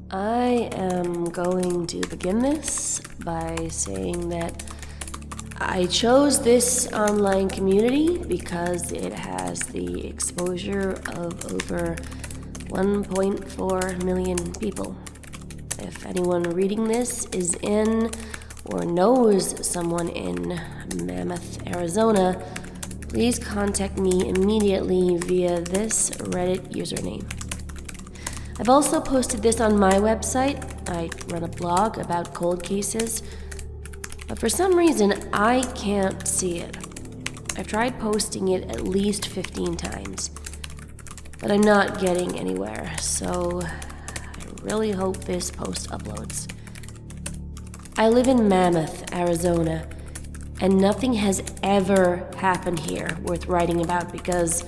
I am going to begin this by saying that I chose this online community because it has the exposure of over 1.4 million people. If anyone reading this is in or knows someone in Mammoth, Arizona, please contact me immediately via this Reddit username. I've also posted this on my website. I run a blog about cold cases, but for some reason I can't see it. I've tried posting it at least 15 times, but I'm not getting anywhere, so I really hope this post uploads. I live in Mammoth, Arizona, and nothing has ever happened here worth writing about because,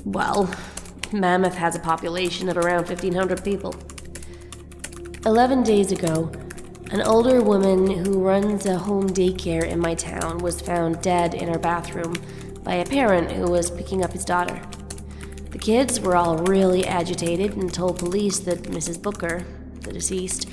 well, Mammoth has a population of around 1,500 people. 11 days ago, an older woman who runs a home daycare in my town was found dead in her bathroom by a parent who was picking up his daughter. The kids were all really agitated and told police that Mrs. Booker, the deceased,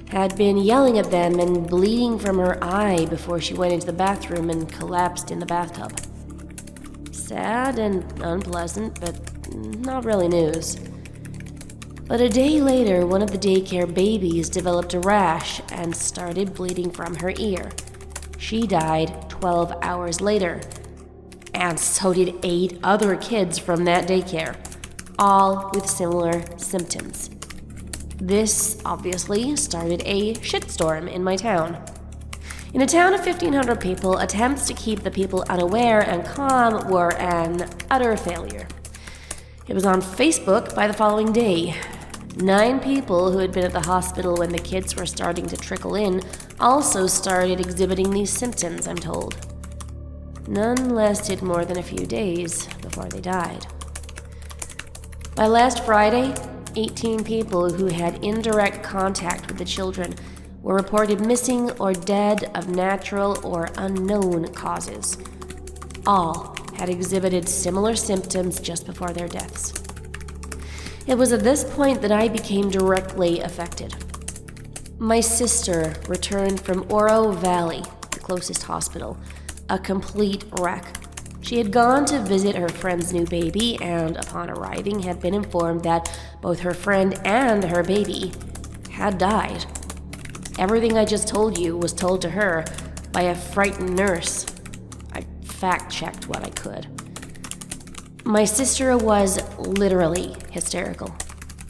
had been yelling at them and bleeding from her eye before she went into the bathroom and collapsed in the bathtub. Sad and unpleasant, but not really news. But a day later, one of the daycare babies developed a rash and started bleeding from her ear. She died 12 hours later. And so did 8 other kids from that daycare, all with similar symptoms. This obviously started a shitstorm in my town. In a town of 1,500 people, attempts to keep the people unaware and calm were an utter failure. It was on Facebook by the following day. 9 people who had been at the hospital when the kids were starting to trickle in also started exhibiting these symptoms, I'm told. None lasted more than a few days before they died. By last Friday, 18 people who had indirect contact with the children were reported missing or dead of natural or unknown causes. All had exhibited similar symptoms just before their deaths. It was at this point that I became directly affected. My sister returned from Oro Valley, the closest hospital, a complete wreck. She had gone to visit her friend's new baby and, upon arriving, had been informed that both her friend and her baby had died. Everything I just told you was told to her by a frightened nurse. I fact-checked what I could. My sister was literally hysterical.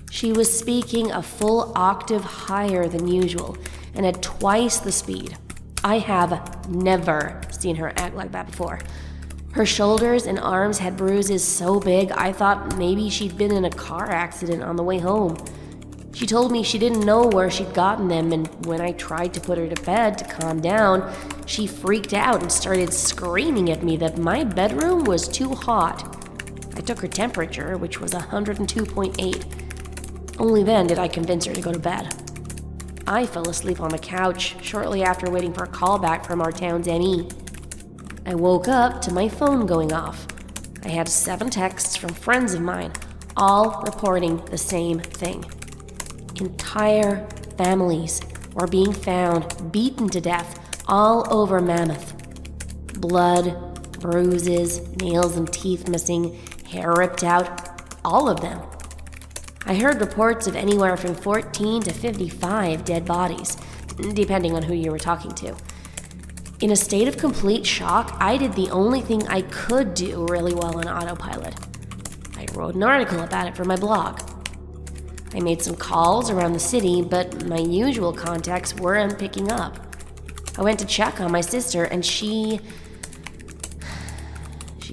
She was speaking a full octave higher than usual and at twice the speed. I have never seen her act like that before. Her shoulders and arms had bruises so big I thought maybe she'd been in a car accident on the way home. She told me she didn't know where she'd gotten them, and when I tried to put her to bed to calm down, she freaked out and started screaming at me that my bedroom was too hot. I took her temperature, which was 102.8. Only then did I convince her to go to bed. I fell asleep on the couch shortly after waiting for a call back from our town's ME. I woke up to my phone going off. I had 7 texts from friends of mine, all reporting the same thing. Entire families were being found beaten to death all over Mammoth. Blood, bruises, nails and teeth missing, hair ripped out, all of them. I heard reports of anywhere from 14 to 55 dead bodies, depending on who you were talking to. In a state of complete shock, I did the only thing I could do really well on autopilot. I wrote an article about it for my blog. I made some calls around the city, but my usual contacts weren't picking up. I went to check on my sister, and she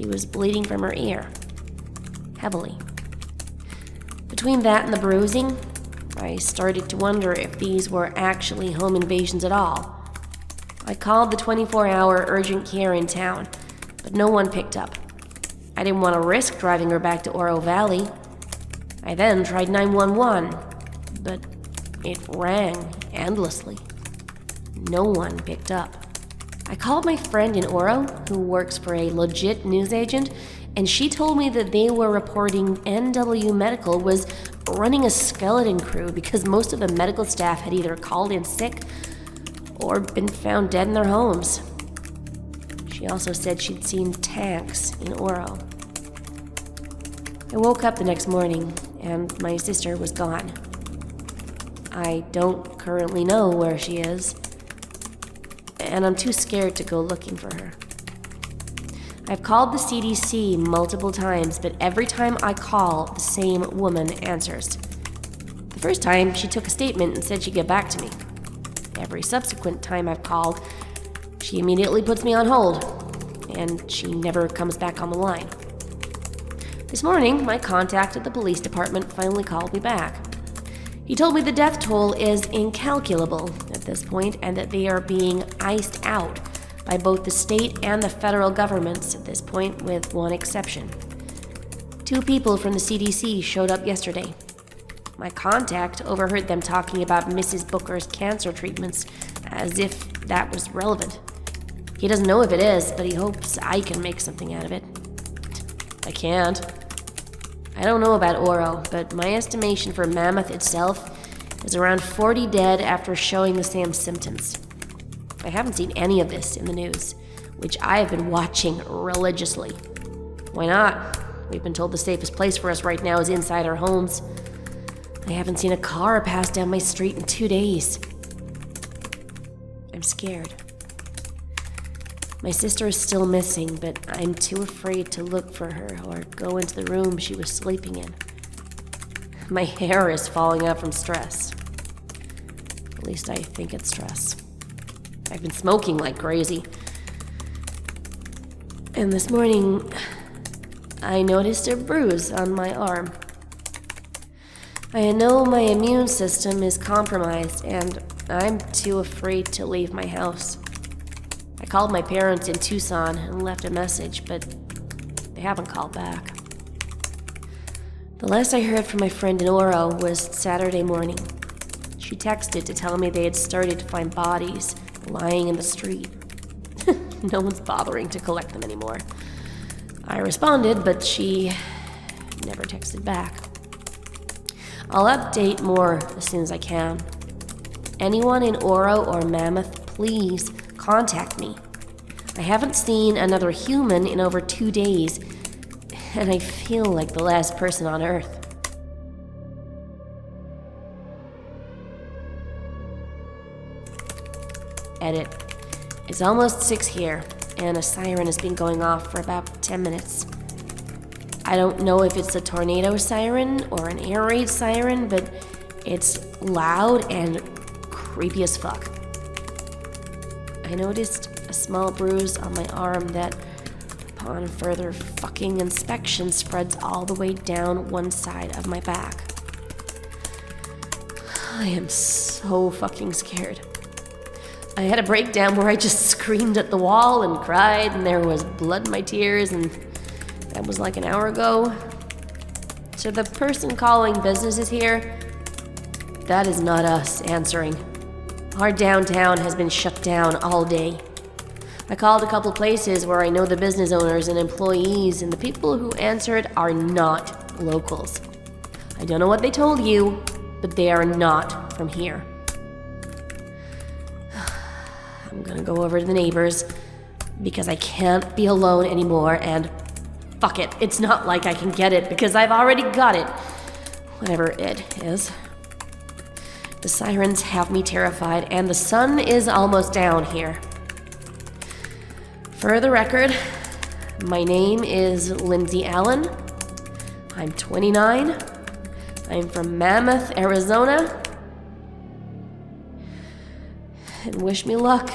was bleeding from her ear. heavily. Between that and the bruising, I started to wonder if these were actually home invasions at all. I called the 24-hour urgent care in town, but no one picked up. I didn't want to risk driving her back to Oro Valley. I then tried 911, but it rang endlessly. No one picked up. I called my friend in Oro, who works for a legit newsagent, and she told me that they were reporting NW Medical was running a skeleton crew because most of the medical staff had either called in sick or been found dead in their homes. She also said she'd seen tanks in Oro. I woke up the next morning, and my sister was gone. I don't currently know where she is, and I'm too scared to go looking for her. I've called the CDC multiple times, but every time I call, the same woman answers. The first time, she took a statement and said she'd get back to me. Every subsequent time I've called, she immediately puts me on hold, and she never comes back on the line. This morning, my contact at the police department finally called me back. He told me the death toll is incalculable at this point and that they are being iced out by both the state and the federal governments at this point, with one exception. 2 people from the CDC showed up yesterday. My contact overheard them talking about Mrs. Booker's cancer treatments, as if that was relevant. He doesn't know if it is, but he hopes I can make something out of it. I can't. I don't know about Oro, but my estimation for Mammoth itself is around 40 dead after showing the same symptoms. I haven't seen any of this in the news, which I have been watching religiously. Why not? We've been told the safest place for us right now is inside our homes. I haven't seen a car pass down my street in 2 days. I'm scared. My sister is still missing, but I'm too afraid to look for her or go into the room she was sleeping in. My hair is falling out from stress. At least I think it's stress. I've been smoking like crazy. And this morning, I noticed a bruise on my arm. I know my immune system is compromised, and I'm too afraid to leave my house. I called my parents in Tucson and left a message, but they haven't called back. The last I heard from my friend in Oro was Saturday morning. She texted to tell me they had started to find bodies lying in the street. No one's bothering to collect them anymore. I responded, but she never texted back. I'll update more as soon as I can. Anyone in Oro or Mammoth, please contact me. I haven't seen another human in over 2 days, and I feel like the last person on Earth. Edit. It's almost 6 here, and a siren has been going off for about 10 minutes. I don't know if it's a tornado siren or an air raid siren, but it's loud and creepy as fuck. I noticed a small bruise on my arm that, upon further fucking inspection, spreads all the way down one side of my back. I am so fucking scared. I had a breakdown where I just screamed at the wall and cried, and there was blood in my tears, and that was like an hour ago. So the person calling businesses here, that is not us answering. Our downtown has been shut down all day. I called a couple places where I know the business owners and employees, and the people who answered are not locals. I don't know what they told you, but they are not from here. I'm gonna go over to the neighbors because I can't be alone anymore, and fuck it, it's not like I can get it because I've already got it. Whatever it is. The sirens have me terrified, and the sun is almost down here. For the record, my name is Lindsay Allen. I'm 29. I'm from Mammoth, Arizona. And wish me luck.